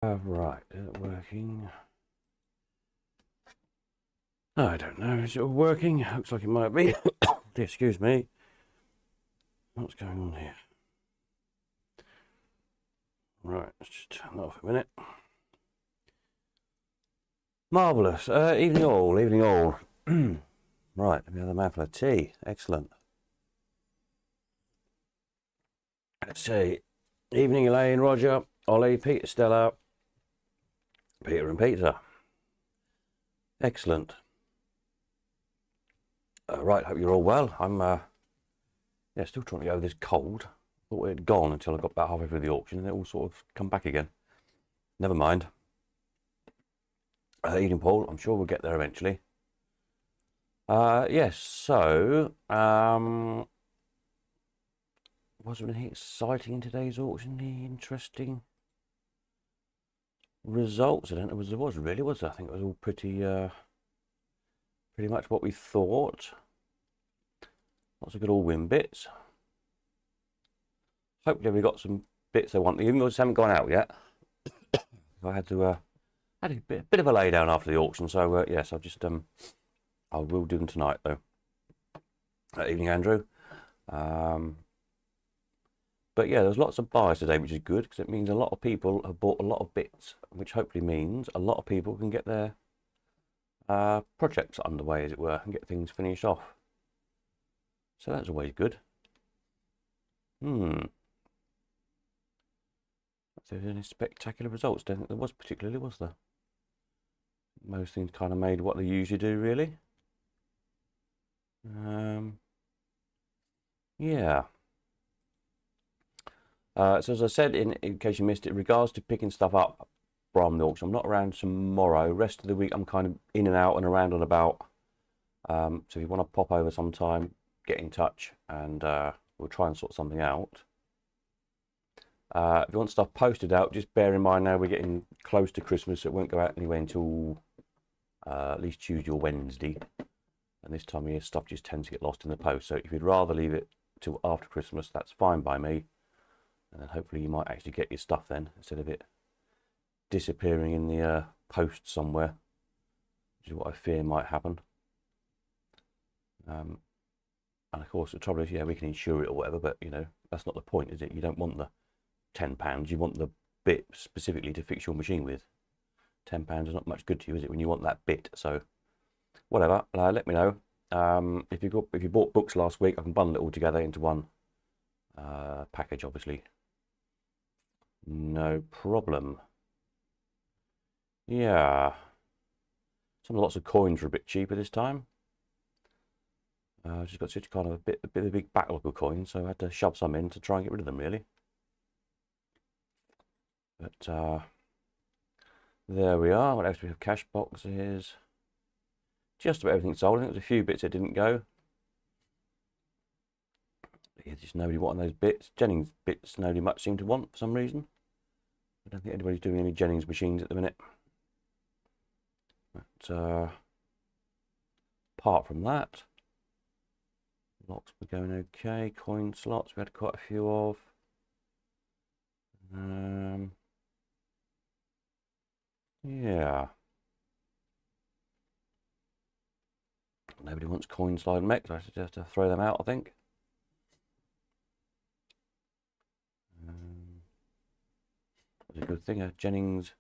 Right, is it working? I don't know, is it all working? Looks like it might be. Excuse me. What's going on here? Right, let's just turn that off a minute. Marvellous. Evening all, evening all. Right, let me have a mouthful of tea. Excellent. Let's see. Evening Elaine, Roger, Ollie, Peter, Stella, Peter and Peter. Excellent. Right, hope you're all well. I'm still trying to get over this cold. Thought it had gone until I got about halfway through the auction and it all sort of come back again. Never mind. Evening Paul, I'm sure we'll get there eventually. Yes, so was there anything exciting in today's auction? Any interesting results? I don't know if there was really, was there? I think it was all pretty much what we thought. Lots of good all win bits. Hopefully we got some bits I want. Even though they haven't gone out yet. I had to had a bit of a lay down after the auction, so yes, I've just I will do them tonight though. Evening Andrew. But yeah, there's lots of buys today, which is good because it means a lot of people have bought a lot of bits, which hopefully means a lot of people can get their projects underway, as it were, and get things finished off. So that's always good. If there's any spectacular results, don't think there was particularly, was there? Most things kind of made what they usually do, really. Yeah. So as I said, in case you missed it, in regards to picking stuff up from the auction, I'm not around tomorrow. Rest of the week, I'm kind of in and out and around and about. So if you want to pop over sometime, get in touch and we'll try and sort something out. If you want stuff posted out, just bear in mind now we're getting close to Christmas, so it won't go out anyway until at least Tuesday or Wednesday. And this time of year, stuff just tends to get lost in the post. So if you'd rather leave it till after Christmas, that's fine by me. And then hopefully you might actually get your stuff then, instead of it disappearing in the post somewhere, which is what I fear might happen. And of course, the trouble is, yeah, we can insure it or whatever, but you know, that's not the point, is it? You don't want the £10, you want the bit specifically to fix your machine with. £10 is not much good to you, is it, when you want that bit? So whatever, let me know. If you bought books last week, I can bundle it all together into one package, obviously. No problem. Yeah. Lots of coins are a bit cheaper this time. Just got such kind of a bit of a big backlog of coins, so I had to shove some in to try and get rid of them, really. But there we are. What else do we have? Cash boxes. Just about everything sold. I think there's a few bits that didn't go. Yeah, just nobody wanting those bits. Jennings bits nobody much seemed to want for some reason. I don't think anybody's doing any Jennings machines at the minute. But apart from that, locks were going okay. Coin slots we had quite a few of. Yeah. Nobody wants coin slide mechs. I should have to throw them out, I think. That's a good thing. Jennings,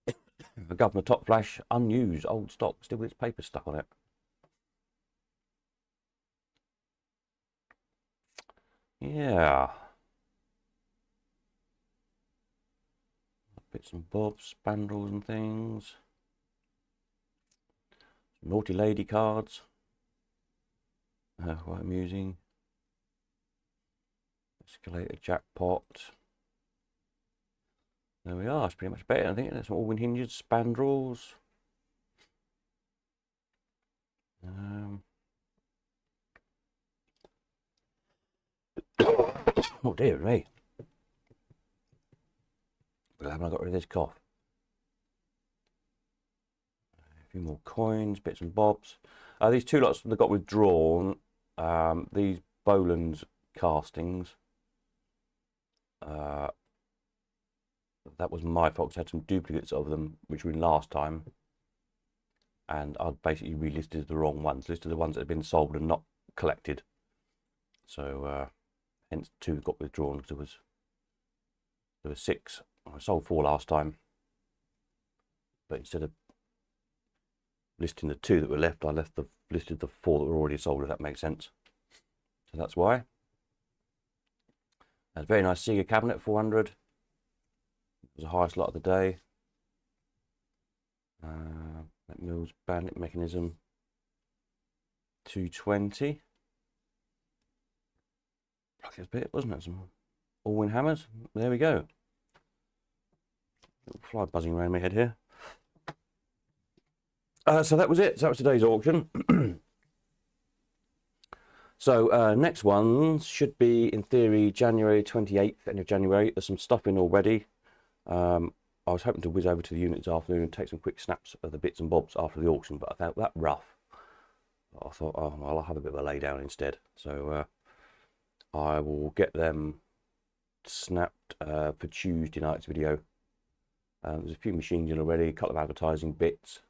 the Governor Top Flash, unused, old stock, still with its paper stuck on it. Yeah. Bits and bobs, spandrels and things. Naughty lady cards. Quite amusing. Escalator jackpot. There we are. It's pretty much better. I think there's some all-win hinges, spandrels. Oh dear me. Well, haven't I got rid of this cough? A few more coins, bits and bobs. These two lots that got withdrawn. These Boland's castings. that was my fault. I had some duplicates of them, which were in last time, and I'd basically relisted the wrong ones, listed the ones that had been sold and not collected. So hence 2 got withdrawn, because there was 6. I sold 4 last time, but instead of listing the 2 that were left, I listed the 4 that were already sold, if that makes sense. So that's why. A very nice Sega cabinet, 400. It was the highest lot of the day. Mills Bandit mechanism, 220. Luckiest bit, wasn't it? Some Allwyn hammers. There we go. Little fly buzzing around my head here. So that was it. So that was today's auction. So next one should be, in theory, January 28th, end of January. There's some stuff in already. I was hoping to whiz over to the unit this afternoon and take some quick snaps of the bits and bobs after the auction, but I found that rough. I thought, oh, well, I'll have a bit of a lay down instead. So I will get them snapped for Tuesday night's video. There's a few machines in already, a couple of advertising bits,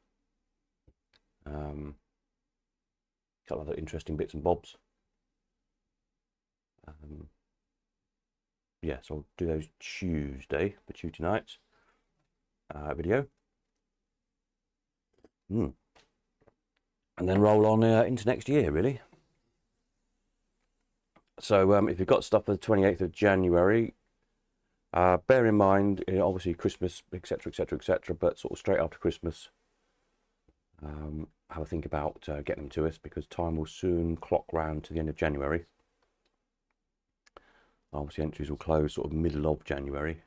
a couple of other interesting bits and bobs. Yeah, so I'll do those Tuesday, for Tuesday night's video. And then roll on into next year, really. So if you've got stuff for the 28th of January, bear in mind, obviously Christmas, etc, etc, etc, but sort of straight after Christmas, have a think about getting them to us, because time will soon clock round to the end of January. Obviously entries will close sort of middle of January.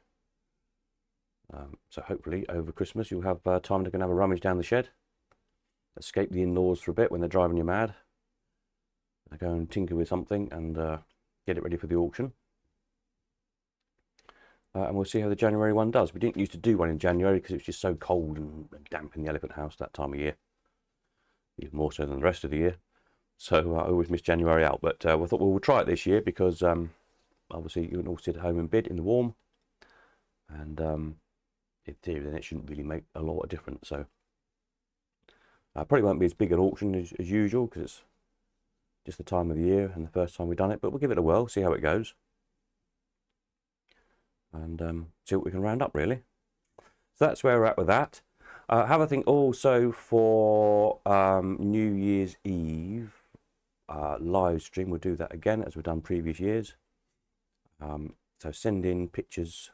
So hopefully over Christmas you'll have time to go and have a rummage down the shed, escape the in-laws for a bit when they're driving you mad, go and tinker with something and get it ready for the auction. And we'll see how the January one does. We didn't used to do one in January because it was just so cold and damp in the Elephant House that time of year, even more so than the rest of the year. So I always miss January out, but we thought, well, we'll try it this year, because obviously you can all sit at home and bid in the warm, and in theory then it shouldn't really make a lot of difference. So probably won't be as big an auction as usual, because it's just the time of the year and the first time we've done it, but we'll give it a whirl, see how it goes, and see what we can round up, really. So that's where we're at with that. Have a think also for New Year's Eve live stream. We'll do that again as we've done previous years. So send in pictures,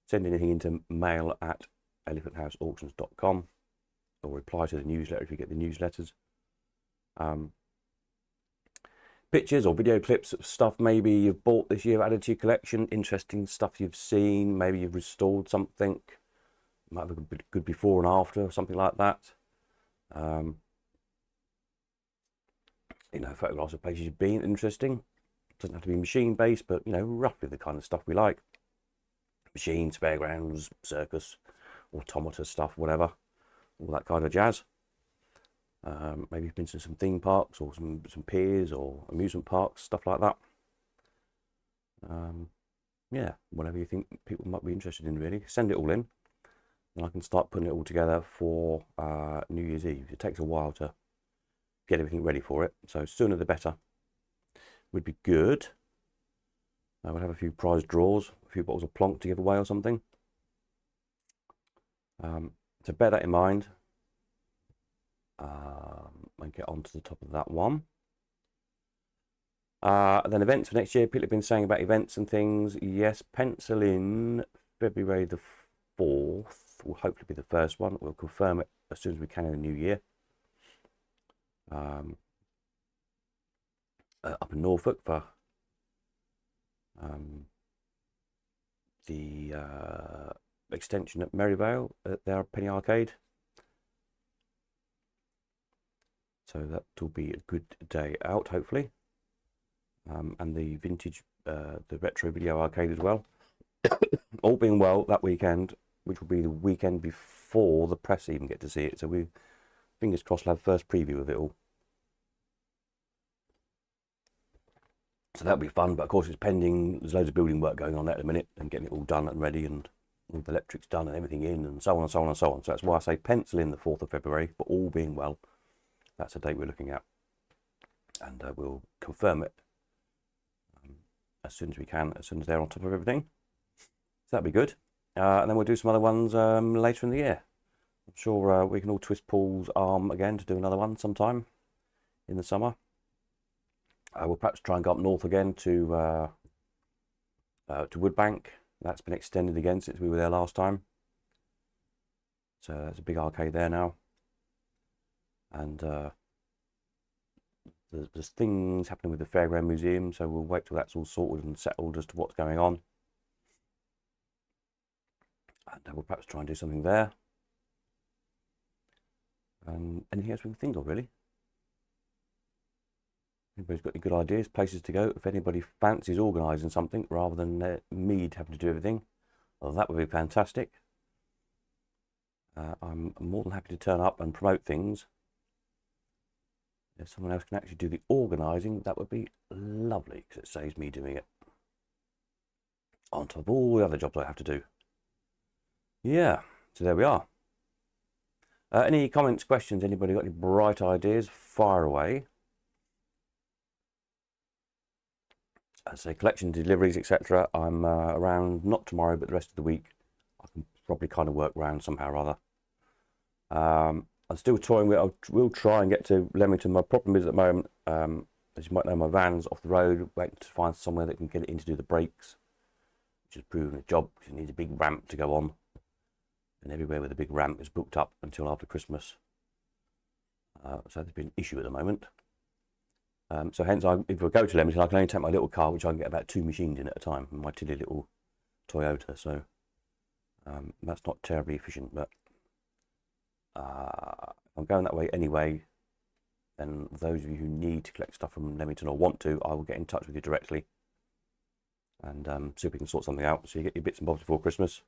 send anything into mail@elephanthouseauctions.com, or reply to the newsletter if you get the newsletters. Pictures or video clips of stuff maybe you've bought this year, added to your collection, interesting stuff you've seen, maybe you've restored something, might have a good before and after, or something like that. You know, photographs of places you've been, interesting. Doesn't have to be machine based, but you know, roughly the kind of stuff we like. Machines, fairgrounds, circus, automata stuff, whatever, all that kind of jazz. Maybe you've been to some theme parks or some piers or amusement parks, stuff like that. Yeah, whatever you think people might be interested in, really. Send it all in, and I can start putting it all together for New Year's Eve. It takes a while to get everything ready for it, so sooner the better would be good. I would have a few prize draws, a few bottles of Plonk to give away or something. So bear that in mind. And get on to the top of that one. Then events for next year. People have been saying about events and things. Yes, pencil in February the 4th. Will hopefully be the first one. We'll confirm it as soon as we can in the new year. Up in Norfolk for the extension at Merivale at their Penny Arcade. So that will be a good day out, hopefully. And the vintage, the retro video arcade as well. All being well, that weekend, which will be the weekend before the press even get to see it. So we, fingers crossed, will have first preview of it all. So that'll be fun, but of course it's pending. There's loads of building work going on there at the minute and getting it all done and ready and all the electrics done and everything in, and so on and so on and so on. So that's why I say pencil in the 4th of February, but all being well, that's the date we're looking at. And we'll confirm it as soon as we can, as soon as they're on top of everything. So that'd be good. And then we'll do some other ones later in the year. I'm sure we can all twist Paul's arm again to do another one sometime in the summer. We'll perhaps try and go up north again to Woodbank. That's been extended again since we were there last time. So there's a big arcade there now. And there's things happening with the Fairground Museum, so we'll wait till that's all sorted and settled as to what's going on. And we'll perhaps try and do something there. And anything else we can think of, really. Anybody's got any good ideas, places to go? If anybody fancies organising something rather than me having to do everything, well, that would be fantastic. I'm more than happy to turn up and promote things. If someone else can actually do the organising, that would be lovely, because it saves me doing it on top of all the other jobs I have to do. Yeah, so there we are. Any comments, questions? Anybody got any bright ideas? Fire away. I say collection deliveries, etc. I'm around, not tomorrow, but the rest of the week. I can probably kind of work around somehow or other. I'm still toying with, I will try and get to Leamington. My problem is at the moment, as you might know, my van's off the road, waiting to find somewhere that can get it in to do the brakes, which is proving a job because you need a big ramp to go on. And everywhere with a big ramp is booked up until after Christmas. So there's been an issue at the moment. So hence, if I go to Leamington, I can only take my little car, which I can get about 2 machines in at a time, my silly little Toyota. So that's not terribly efficient, but if I'm going that way anyway, then those of you who need to collect stuff from Leamington or want to, I will get in touch with you directly and see if we can sort something out so you get your bits and bobs before Christmas.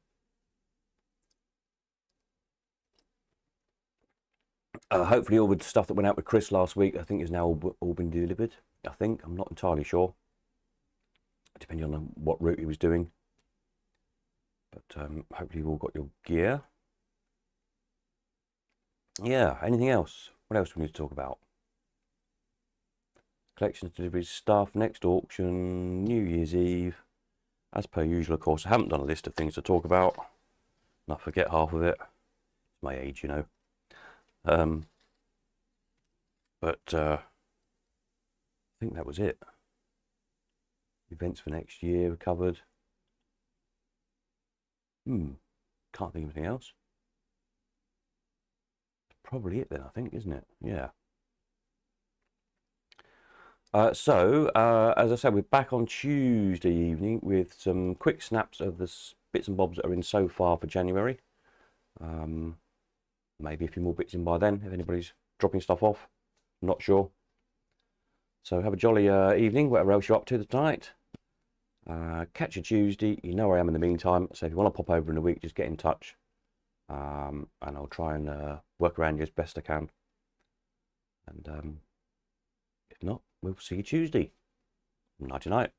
Hopefully all the stuff that went out with Chris last week, I think, is now all been delivered. I think. I'm not entirely sure, depending on what route he was doing. But hopefully you've all got your gear. Yeah, anything else? What else do we need to talk about? Collections, deliveries, stuff, next auction, New Year's Eve. As per usual, of course, I haven't done a list of things to talk about. And I forget half of it. It's my age, you know. But I think that was it. Events for next year covered. Can't think of anything else. Probably it then, I think, isn't it? Yeah. So as I said, we're back on Tuesday evening with some quick snaps of the bits and bobs that are in so far for January. Maybe a few more bits in by then, if anybody's dropping stuff off. I'm not sure. So have a jolly evening, whatever else you're up to tonight. Catch you Tuesday. You know where I am in the meantime. So if you want to pop over in a week, just get in touch. And I'll try and work around you as best I can. And if not, we'll see you Tuesday. Nighty night.